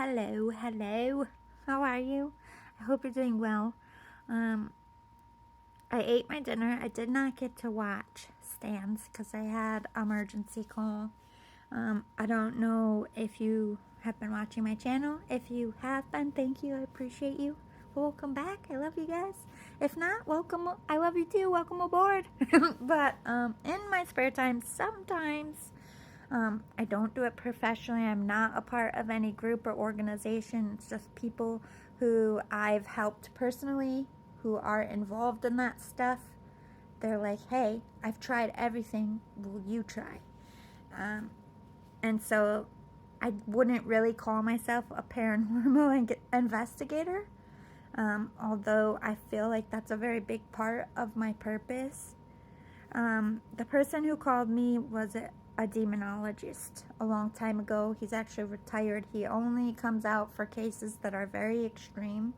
Hello. How are you? I hope you're doing well. I ate my dinner. I did not get to watch Stans because I had emergency call. I don't know if you have been watching my channel. If you have been, thank you. I appreciate you. Welcome back. I love you guys. If not, welcome. I love you too. Welcome aboard. But in my spare time, sometimes I don't do it professionally. I'm not a part of any group or organization. It's just people who I've helped personally, who are involved in that stuff. They're like, hey, I've tried everything. Will you try? And so I wouldn't really call myself a paranormal investigator, although I feel like that's a very big part of my purpose. The person who called me was a demonologist a long time ago. He's actually retired. He only comes out for cases that are very extreme.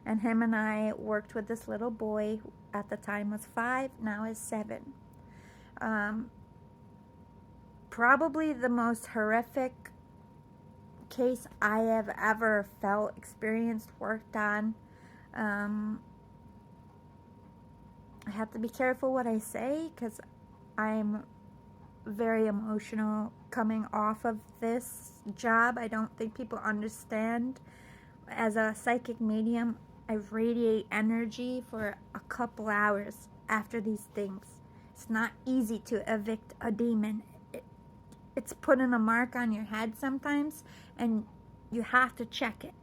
And him and I worked with this little boy, who at the time was 5, now is 7. Probably the most horrific case I have ever felt, experienced, worked on. I have to be careful what I say because I'm very emotional coming off of this job. I don't think people understand. As a psychic medium, I radiate energy for a couple hours after these things. It's not easy to evict a demon. It's putting a mark on your head sometimes, and you have to check it.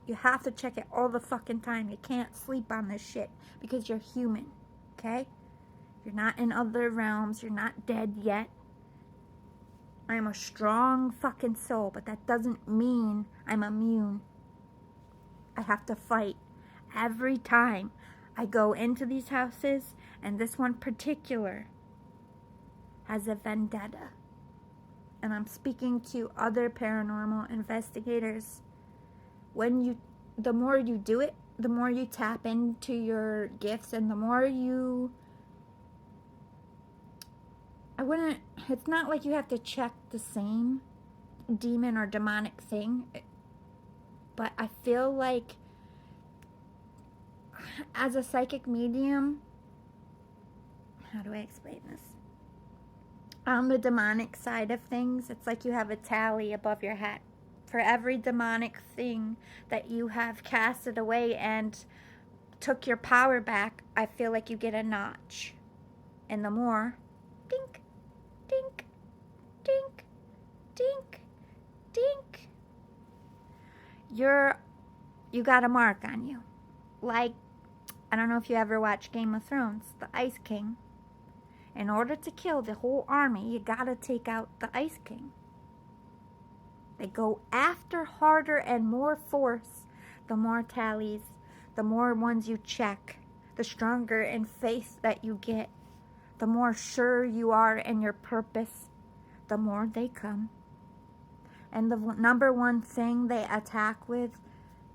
You have to check it all the fucking time. You can't sleep on this shit because you're human, okay? You're not in other realms. You're not dead yet. I'm a strong fucking soul, but that doesn't mean I'm immune. I have to fight every time I go into these houses, and this one particular has a vendetta. And I'm speaking to other paranormal investigators. The more you do it, the more you tap into your gifts, and the more you, it's not like you have to check the same demon or demonic thing, but I feel like as a psychic medium, how do I explain this? On the demonic side of things, it's like you have a tally above your head. For every demonic thing that you have casted away and took your power back, I feel like you get a notch. And the more, dink, dink, dink, dink, dink, you got a mark on you. Like, I don't know if you ever watched Game of Thrones, the Ice King. In order to kill the whole army, you gotta take out the Ice King. They go after harder and more force. The more tallies, the more ones you check, the stronger in faith that you get, the more sure you are in your purpose, the more they come. And the number one thing they attack with,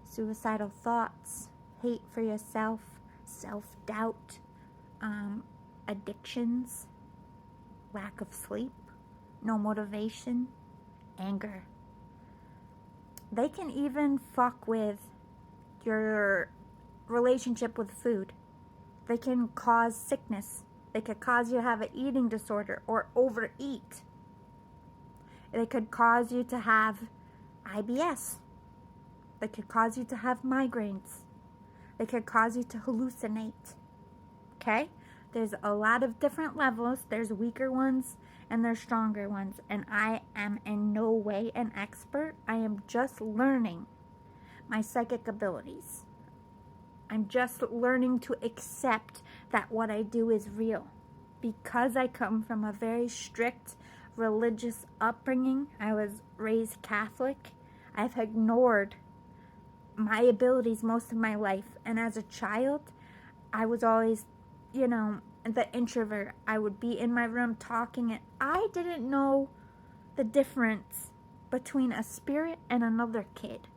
suicidal thoughts, hate for yourself, self-doubt, addictions, lack of sleep, no motivation, anger. They can even fuck with your relationship with food. They can cause sickness. They could cause you to have an eating disorder or overeat. They could cause you to have IBS. They could cause you to have migraines. They could cause you to hallucinate. Okay? There's a lot of different levels. There's weaker ones and there's stronger ones. And I am in no way an expert. I am just learning my psychic abilities. I'm just learning to accept that what I do is real. Because I come from a very strict religious upbringing, I was raised Catholic, I've ignored my abilities most of my life. And as a child, I was always, the introvert. I would be in my room talking, and I didn't know the difference between a spirit and another kid.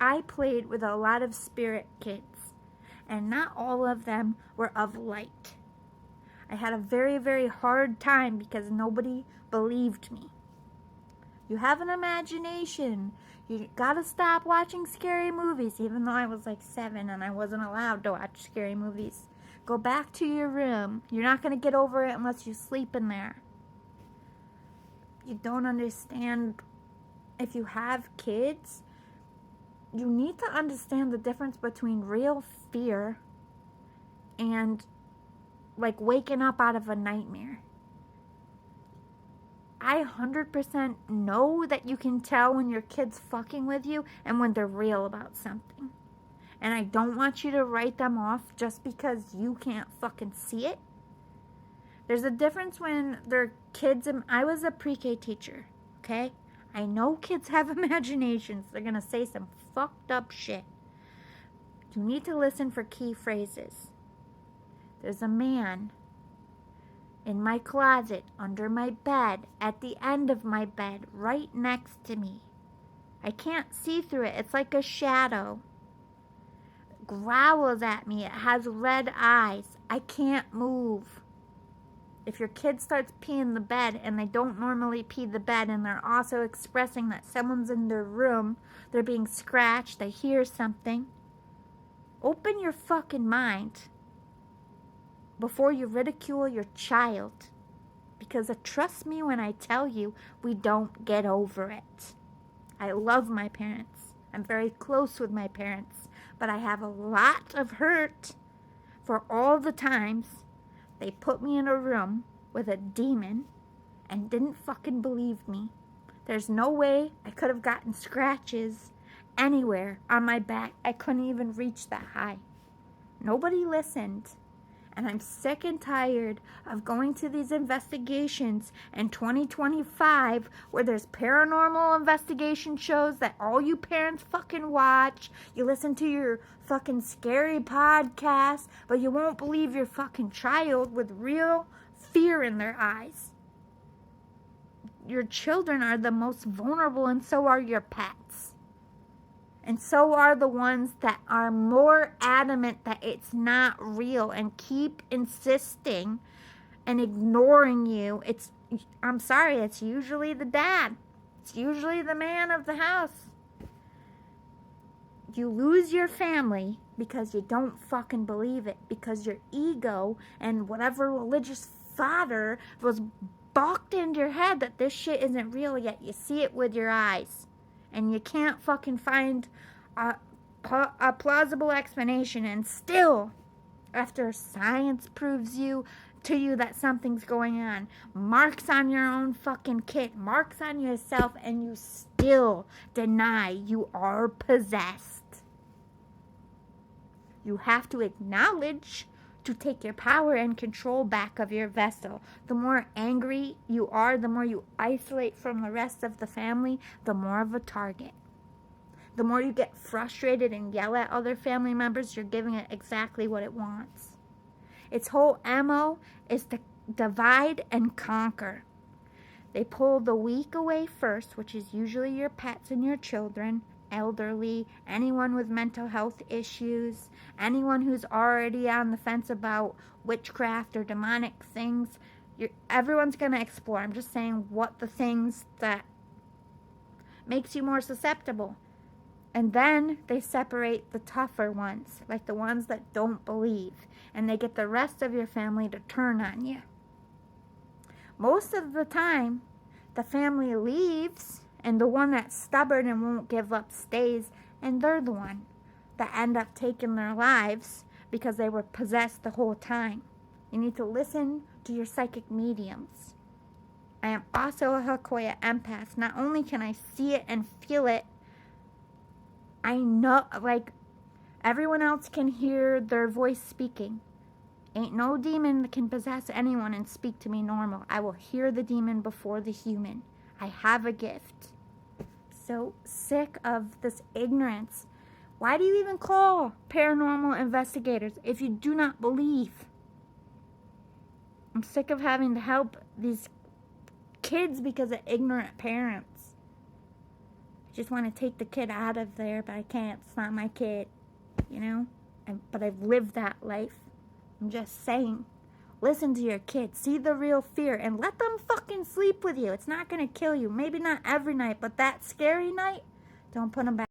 I played with a lot of spirit kids, and not all of them were of light. I had a very, very hard time because nobody believed me. You have an imagination. You gotta stop watching scary movies, even though I was like 7 and I wasn't allowed to watch scary movies. Go back to your room. You're not gonna get over it unless you sleep in there. You don't understand. If you have kids, you need to understand the difference between real fear and like waking up out of a nightmare. I 100% know that you can tell when your kid's fucking with you and when they're real about something. And I don't want you to write them off just because you can't fucking see it. There's a difference when they're kids. I was a pre-K teacher, okay? I know kids have imaginations. They're going to say some fucked up shit. You need to listen for key phrases. There's a man in my closet, under my bed, at the end of my bed, right next to me. I can't see through it. It's like a shadow. Growls at me. It has red eyes. I can't move. If your kid starts peeing the bed and they don't normally pee the bed and they're also expressing that someone's in their room, they're being scratched, they hear something, open your fucking mind before you ridicule your child. Because trust me when I tell you, we don't get over it. I love my parents. I'm very close with my parents. But I have a lot of hurt for all the times they put me in a room with a demon and didn't fucking believe me. There's no way I could have gotten scratches anywhere on my back. I couldn't even reach that high. Nobody listened. And I'm sick and tired of going to these investigations in 2025 where there's paranormal investigation shows that all you parents fucking watch. You listen to your fucking scary podcast, but you won't believe your fucking child with real fear in their eyes. Your children are the most vulnerable, and so are your pets. And so are the ones that are more adamant that it's not real and keep insisting and ignoring you. I'm sorry, it's usually the dad. It's usually the man of the house. You lose your family because you don't fucking believe it. Because your ego and whatever religious fodder was balked into your head that this shit isn't real, yet you see it with your eyes. And you can't fucking find a plausible explanation. And still, after science proves to you that something's going on, marks on your own fucking kid, marks on yourself, and you still deny you are possessed. You have to acknowledge to take your power and control back of your vessel. The more angry you are, the more you isolate from the rest of the family, the more of a target. The more you get frustrated and yell at other family members, you're giving it exactly what it wants. Its whole MO is to divide and conquer. They pull the weak away first, which is usually your pets and your children, elderly, anyone with mental health issues, anyone who's already on the fence about witchcraft or demonic things. Everyone's going to explore. I'm just saying what the things that makes you more susceptible. And then they separate the tougher ones, like the ones that don't believe, and they get the rest of your family to turn on you. Most of the time, the family leaves, and the one that's stubborn and won't give up stays, and they're the one that end up taking their lives because they were possessed the whole time. You need to listen to your psychic mediums. I am also a Hakoya empath. Not only can I see it and feel it, I know, like, everyone else can hear their voice speaking. Ain't no demon that can possess anyone and speak to me normal. I will hear the demon before the human. I have a gift. So sick of this ignorance. Why do you even call paranormal investigators if you do not believe? I'm sick of having to help these kids because of ignorant parents. Just want to take the kid out of there, but I can't. It's not my kid, you know? But I've lived that life. I'm just saying, Listen to your kids. See the real fear and let them fucking sleep with you. It's not going to kill you. Maybe not every night, but that scary night, don't put them back.